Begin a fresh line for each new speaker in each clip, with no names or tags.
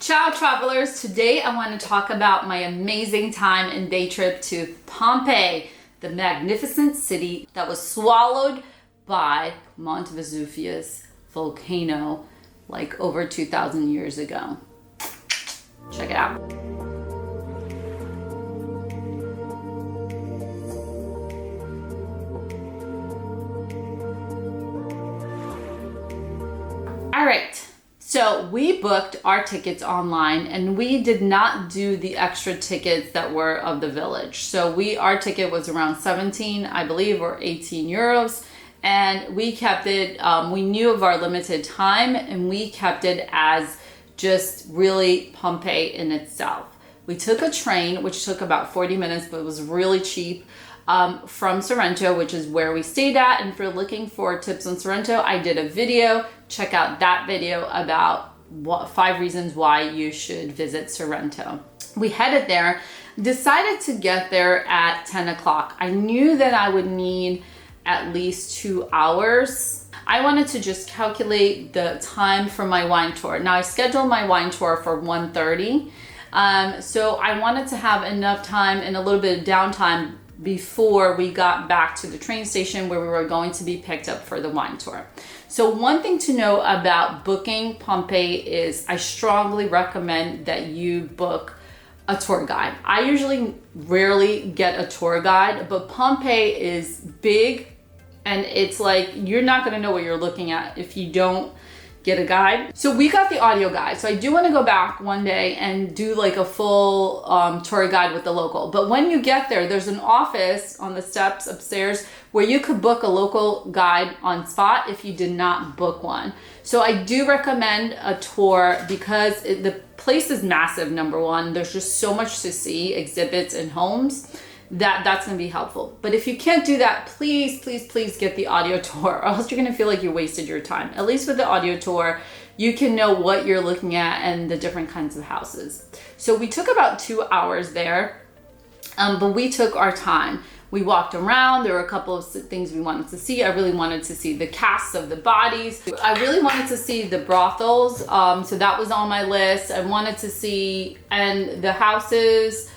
Ciao travelers, today I want to talk about my amazing time and day trip to Pompeii, the magnificent city that was swallowed by Mount Vesuvius volcano like over 2,000 years ago. Check it out. All right. So we booked our tickets online and we did not do the extra tickets that were of the village. So our ticket was around 17, I believe, or 18 euros. And we kept it, we knew of our limited time and we kept it as just really Pompeii in itself. We took a train, which took about 40 minutes, but it was really cheap. From Sorrento, which is where we stayed at. And if you're looking for tips on Sorrento, I did a video. Check out that video about 5 reasons why you should visit Sorrento. We headed there, decided to get there at 10 o'clock. I knew that I would need at least 2 hours. I wanted to just calculate the time for my wine tour. Now I scheduled my wine tour for 1:30. So I wanted to have enough time and a little bit of downtime before we got back to the train station where we were going to be picked up for the wine tour. So one thing to know about booking Pompeii is I strongly recommend that you book a tour guide. I usually rarely get a tour guide, but Pompeii is big and it's like you're not going to know what you're looking at if you don't get a guide. So we got the audio guide. So I do want to go back one day and do like a full tour guide with the local. But when you get there, there's an office on the steps upstairs where you could book a local guide on spot if you did not book one. So I do recommend a tour because the place is massive, number one. There's just so much to see, exhibits and homes. That's going to be helpful. But if you can't do that, please get the audio tour, or else you're going to feel like you wasted your time. At least with the audio tour, you can know what you're looking at and the different kinds of houses. So we took about 2 hours there, but we took our time. We walked around. There were a couple of things we wanted to see. I really wanted to see the casts of the bodies. I really wanted to see the brothels. So that was on my list. I wanted to see, and the houses,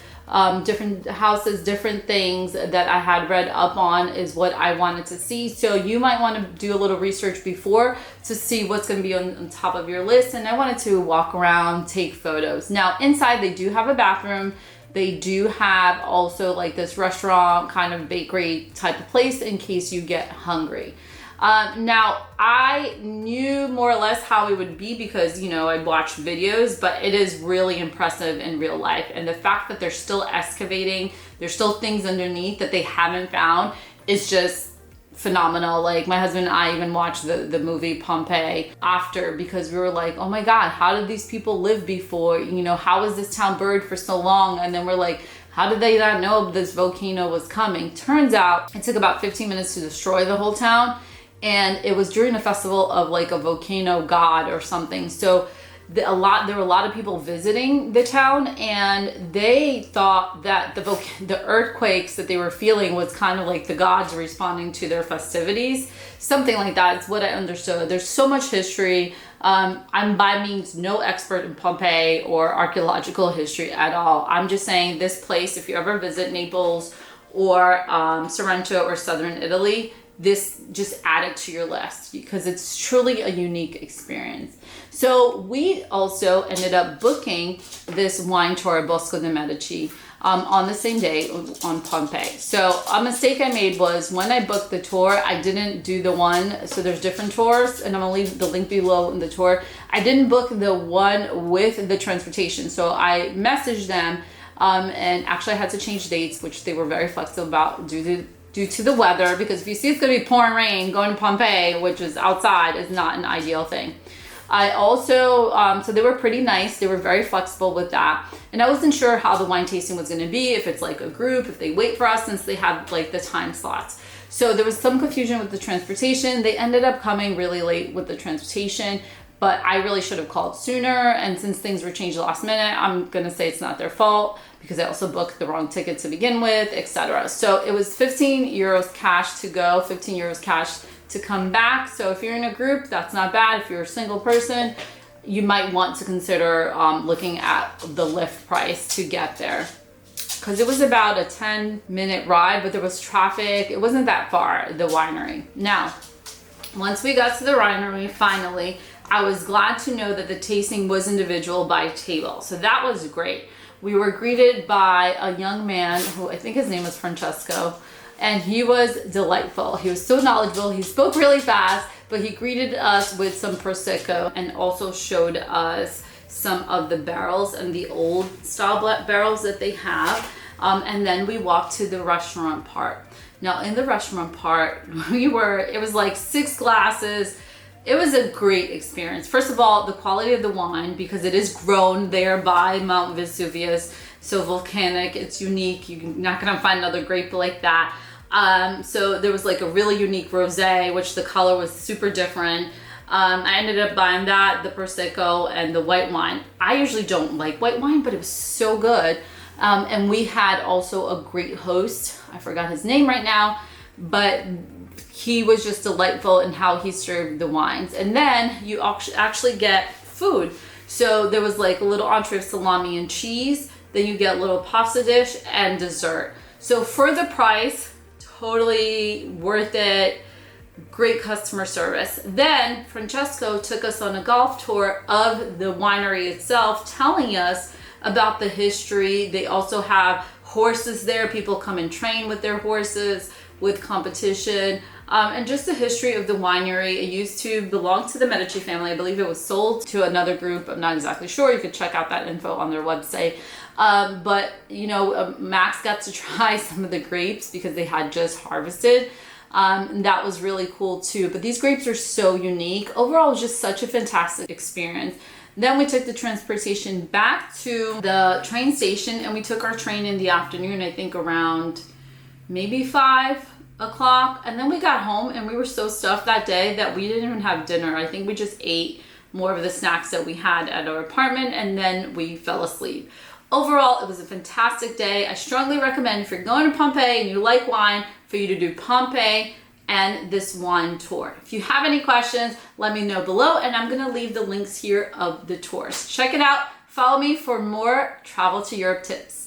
different houses, different things that I had read up on is what I wanted to see. So you might want to do a little research before to see what's going to be on top of your list. And I wanted to walk around, take photos. Now inside they do have a bathroom. They do have also like this restaurant kind of bakery type of place in case you get hungry. Now I knew more or less how it would be because, you know, I'd watched videos, but it is really impressive in real life. And the fact that they're still excavating, there's still things underneath that they haven't found is just phenomenal. Like my husband and I even watched the movie Pompeii after because we were like, oh my God, how did these people live before? You know, how was this town buried for so long? And then we're like, how did they not know this volcano was coming? Turns out it took about 15 minutes to destroy the whole town. And it was during a festival of like a volcano god or something. So there were a lot of people visiting the town, and they thought that the earthquakes that they were feeling was kind of like the gods responding to their festivities. Something like that is what I understood. There's so much history. I'm by means no expert in Pompeii or archaeological history at all. I'm just saying this place, if you ever visit Naples or Sorrento or southern Italy, this just add it to your list because it's truly a unique experience. So we also ended up booking this wine tour, Bosco de Medici, on the same day on Pompeii. So a mistake I made was when I booked the tour, I didn't do the one, so there's different tours and I'm gonna leave the link below in the tour. I didn't book the one with the transportation. So I messaged them and actually I had to change dates, which they were very flexible about due to the weather, because if you see it's going to be pouring rain, going to Pompeii, which is outside, is not an ideal thing. I also, so they were pretty nice. They were very flexible with that. And I wasn't sure how the wine tasting was going to be, if it's like a group, if they wait for us, since they had like the time slots. So there was some confusion with the transportation. They ended up coming really late with the transportation, but I really should have called sooner. And since things were changed last minute, I'm going to say it's not their fault because I also booked the wrong ticket to begin with, etc. So it was 15 euros cash to go, 15 euros cash to come back. So if you're in a group, that's not bad. If you're a single person, you might want to consider looking at the Lyft price to get there. Because it was about a 10-minute ride, but there was traffic. It wasn't that far, the winery. Now, once we got to the winery, finally, I was glad to know that the tasting was individual by table. So that was great. We were greeted by a young man who I think his name was Francesco, and he was delightful. He was so knowledgeable. He spoke really fast, but he greeted us with some Prosecco and also showed us some of the barrels and the old style barrels that they have. And then we walked to the restaurant part. Now in the restaurant part, it was like 6 glasses. It was a great experience. First of all, the quality of the wine, because it is grown there by Mount Vesuvius, so volcanic, it's unique. You're not gonna find another grape like that. So there was like a really unique rosé, which the color was super different. I ended up buying that, the Prosecco, and the white wine. I usually don't like white wine, but it was so good. And we had also a great host. I forgot his name right now, but he was just delightful in how he served the wines. And then you actually get food. So there was like a little entree of salami and cheese. Then you get a little pasta dish and dessert. So for the price, totally worth it. Great customer service. Then Francesco took us on a golf tour of the winery itself, telling us about the history. They also have horses there. People come and train with their horses with competition. And just the history of the winery. It used to belong to the Medici family. I believe it was sold to another group. I'm not exactly sure. You could check out that info on their website. But Max got to try some of the grapes because they had just harvested. And that was really cool too. But these grapes are so unique. Overall, it was just such a fantastic experience. Then we took the transportation back to the train station, and we took our train in the afternoon, I think around maybe 5 o'clock. And then we got home and we were so stuffed that day that we didn't even have dinner. I think we just ate more of the snacks that we had at our apartment, and then we fell asleep. Overall, it was a fantastic day. I strongly recommend, if you're going to Pompeii and you like wine, for you to do Pompeii and this wine tour. If you have any questions, let me know below, and I'm gonna leave the links here of the tours. Check it out. Follow me for more travel to Europe tips.